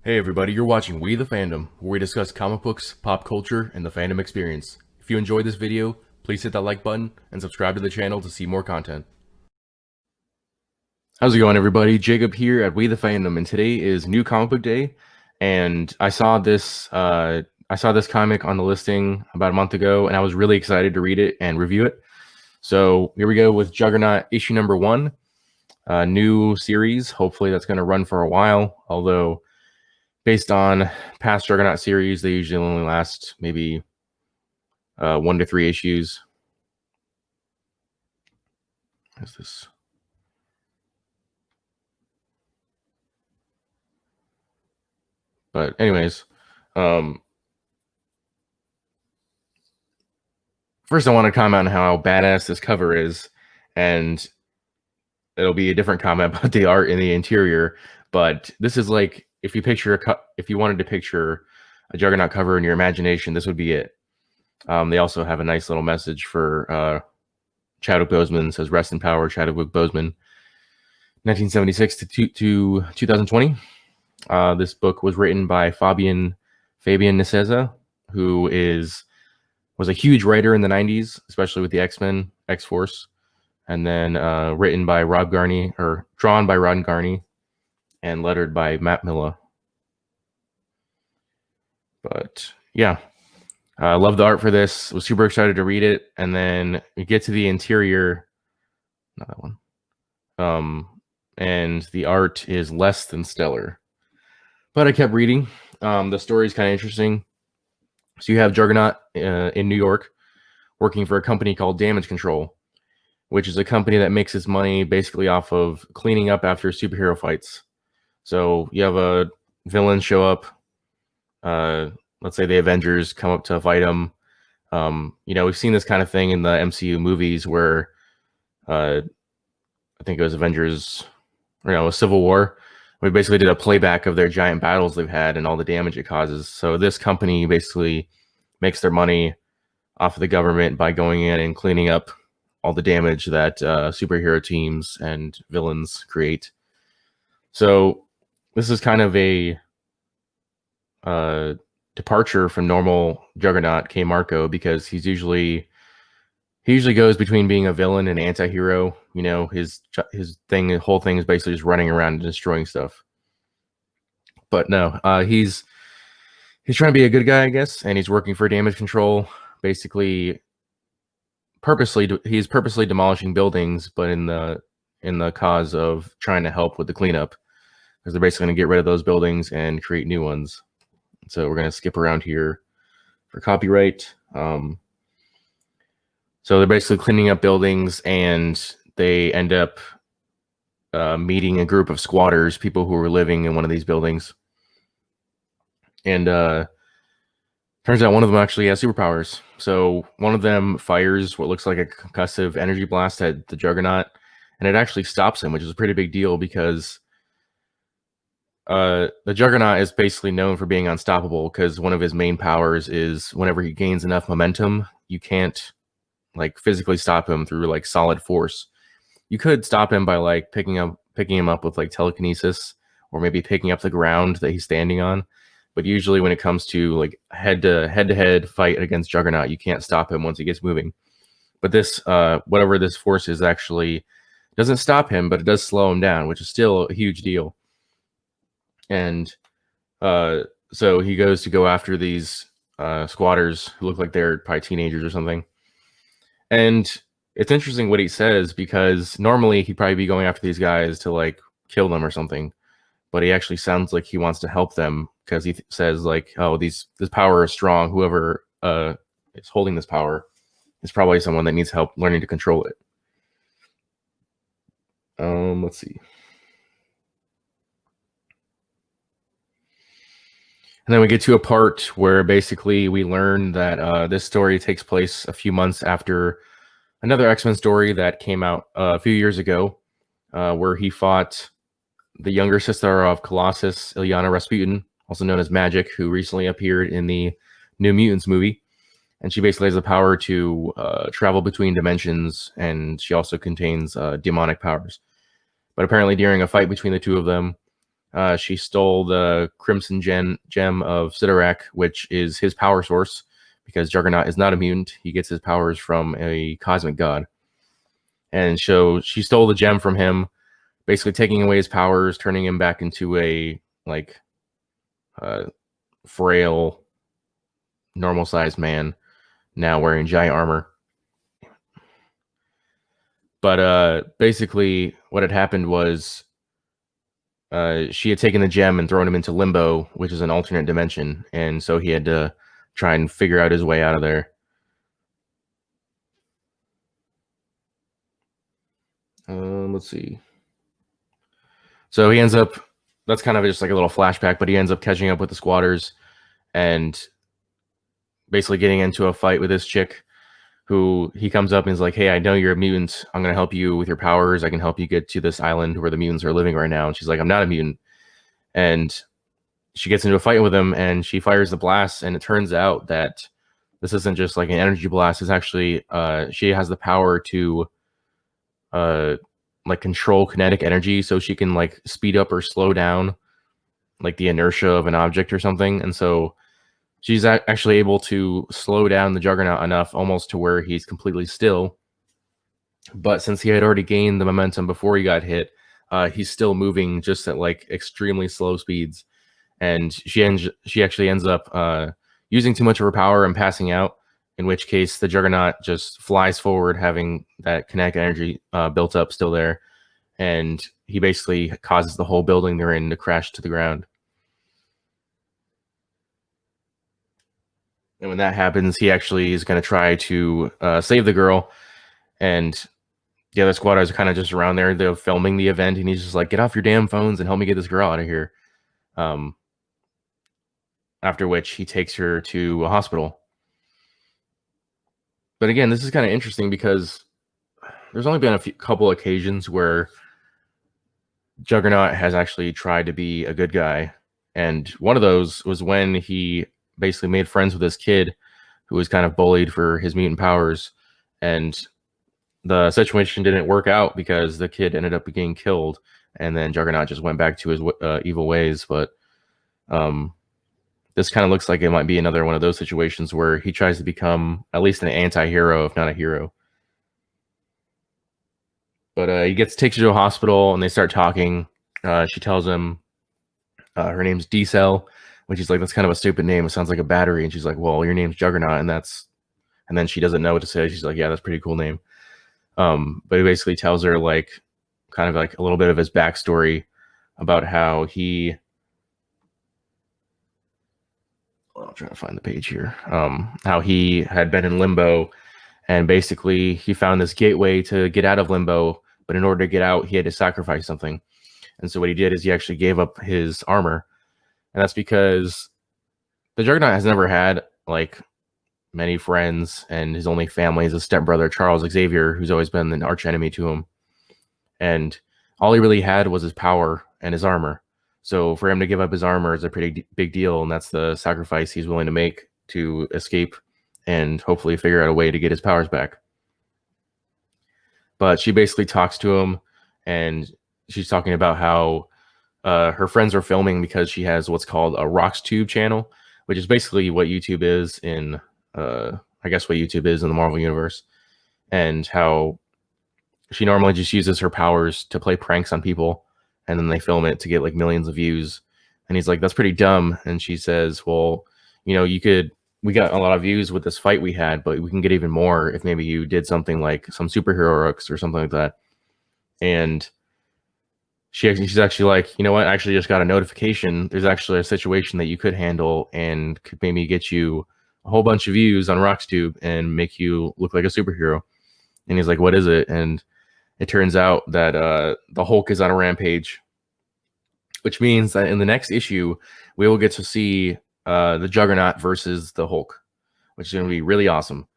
Hey everybody, you're watching We the Fandom, where we discuss comic books, pop culture, and the fandom experience. If you enjoyed this video, please hit that like button and subscribe to the channel to see more content. How's it going, everybody? Jacob here at We the Fandom, and today is New Comic Book Day, and I saw this comic on the listing about a month ago, and I was really excited to read it and review it. So here we go with Juggernaut issue number 1, new series. Hopefully that's going to run for a while, although based on past Juggernaut series, they usually only last maybe 1 to 3 issues. What's this? But anyways, first I want to comment on how badass this cover is, and it'll be a different comment about the art in the interior. But this is like if you wanted to picture a Juggernaut cover in your imagination, this would be it. They also have a nice little message for Chadwick Boseman. It says "Rest in Power, Chadwick Boseman, 1976 to 2020." This book was written by Fabian Nicieza, who was a huge writer in the 90s, especially with the X-Men, X-Force, and then drawn by Ron Garney, and lettered by Matt Milla. But yeah, I love the art for this. Was super excited to read it, and then we get to the interior. Not that one. And the art is less than stellar. But I kept reading. The story is kind of interesting. So you have Juggernaut in New York working for a company called Damage Control, which is a company that makes its money basically off of cleaning up after superhero fights. So you have a villain show up. Let's say the Avengers come up to fight him. We've seen this kind of thing in the MCU movies where I think it was Avengers, Civil War. We basically did a playback of their giant battles they've had and all the damage it causes. So this company basically makes their money off of the government by going in and cleaning up all the damage that superhero teams and villains create. So this is kind of a departure from normal Juggernaut, Cain Marko, because he usually goes between being a villain and anti-hero. His whole thing is basically just running around and destroying stuff. But no, he's trying to be a good guy, I guess, and he's working for Damage Control. Basically, he's purposely demolishing buildings, but in the cause of trying to help with the cleanup, because they're basically going to get rid of those buildings and create new ones. So we're going to skip around here for copyright. So they're basically cleaning up buildings, and they end up meeting a group of squatters, people who were living in one of these buildings. And turns out one of them actually has superpowers. So one of them fires what looks like a concussive energy blast at the Juggernaut, and it actually stops him, which is a pretty big deal because the Juggernaut is basically known for being unstoppable, because one of his main powers is whenever he gains enough momentum, you can't physically stop him through solid force. You could stop him by picking him up with telekinesis, or maybe picking up the ground that he's standing on. But usually when it comes to head to head fight against Juggernaut, you can't stop him once he gets moving. But this whatever this force is actually doesn't stop him, but it does slow him down, which is still a huge deal. And so he goes to go after these squatters who look like they're probably teenagers or something. And it's interesting what he says, because normally he'd probably be going after these guys to kill them or something, but he actually sounds like he wants to help them, because he says oh, this power is strong. Whoever is holding this power is probably someone that needs help learning to control it. Let's see. And then we get to a part where basically we learn that this story takes place a few months after another X-Men story that came out a few years ago, where he fought the younger sister of Colossus, Illyana Rasputin, also known as Magic, who recently appeared in the New Mutants movie. And she basically has the power to travel between dimensions, and she also contains demonic powers. But apparently during a fight between the two of them, She stole the Crimson Gem of Sidorak, which is his power source, because Juggernaut is not a mutant. He gets his powers from a cosmic god. And so she stole the gem from him, basically taking away his powers, turning him back into a frail, normal-sized man, now wearing giant armor. But basically, what had happened was she had taken the gem and thrown him into limbo, which is an alternate dimension, and so he had to try and figure out his way out of there. Let's see. So he ends up, that's kind of just like a little flashback, but he ends up catching up with the squatters and basically getting into a fight with this chick who he comes up and is like, hey, I know you're a mutant. I'm going to help you with your powers. I can help you get to this island where the mutants are living right now. And she's like, I'm not a mutant. And she gets into a fight with him and she fires the blast. And it turns out that this isn't just like an energy blast. It's actually, she has the power to like control kinetic energy, so she can like speed up or slow down like the inertia of an object or something. And so she's actually able to slow down the Juggernaut enough almost to where he's completely still. But since he had already gained the momentum before he got hit, he's still moving just at like extremely slow speeds. And she actually ends up using too much of her power and passing out, in which case the Juggernaut just flies forward, having that kinetic energy built up still there. And he basically causes the whole building they're in to crash to the ground. And when that happens, he actually is going to try to save the girl. And the other squatters are kind of just around there. They're filming the event, and he's just like, get off your damn phones and help me get this girl out of here. After which he takes her to a hospital. But again, this is kind of interesting because there's only been a couple occasions where Juggernaut has actually tried to be a good guy. And one of those was when he basically made friends with this kid who was kind of bullied for his mutant powers. And the situation didn't work out because the kid ended up getting killed. And then Juggernaut just went back to his evil ways. But this kind of looks like it might be another one of those situations where he tries to become at least an anti-hero, if not a hero. But he takes her to a hospital, and they start talking. She tells him her name's D-Cell, which he's like, that's kind of a stupid name. It sounds like a battery. And she's like, well, your name's Juggernaut, and then she doesn't know what to say. She's like, yeah, that's a pretty cool name. But he basically tells her like kind of like a little bit of his backstory about how he. Well, I'm trying to find the page here. How he had been in limbo, and basically he found this gateway to get out of limbo. But in order to get out, he had to sacrifice something. And so what he did is he actually gave up his armor. And that's because the Juggernaut has never had like many friends, and his only family is his stepbrother, Charles Xavier, who's always been an arch enemy to him. And all he really had was his power and his armor. So for him to give up his armor is a pretty big deal, and that's the sacrifice he's willing to make to escape and hopefully figure out a way to get his powers back. But she basically talks to him, and she's talking about how her friends are filming because she has what's called a RoxTube channel, which is basically what YouTube is in, I guess what YouTube is in the Marvel Universe, and how she normally just uses her powers to play pranks on people, and then they film it to get like millions of views. And he's like, that's pretty dumb. And she says, well, you know, we got a lot of views with this fight we had, but we can get even more if maybe you did something like some superhero hooks or something like that. And she's actually like, you know what? I actually just got a notification. There's actually a situation that you could handle and could maybe get you a whole bunch of views on RoxTube and make you look like a superhero. And he's like, what is it? And it turns out that the Hulk is on a rampage, which means that in the next issue, we will get to see the Juggernaut versus the Hulk, which is going to be really awesome.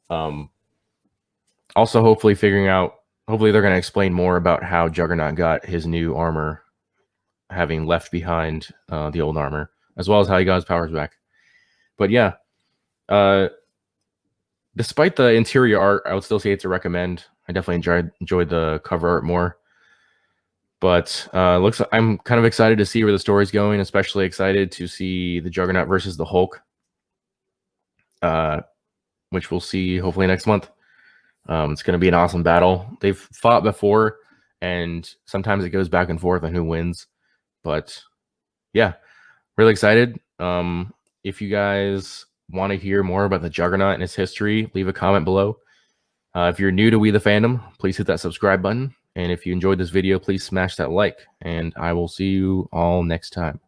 Also, hopefully they're going to explain more about how Juggernaut got his new armor, having left behind the old armor, as well as how he got his powers back. But yeah, despite the interior art, I would still say it's a recommend. I definitely enjoyed the cover art more. But looks I'm kind of excited to see where the story's going, especially excited to see the Juggernaut versus the Hulk, which we'll see hopefully next month. It's going to be an awesome battle. They've fought before, and sometimes it goes back and forth on who wins. But yeah, really excited. If you guys want to hear more about the Juggernaut and its history, leave a comment below. If you're new to We the Fandom, please hit that subscribe button. And if you enjoyed this video, please smash that like. And I will see you all next time.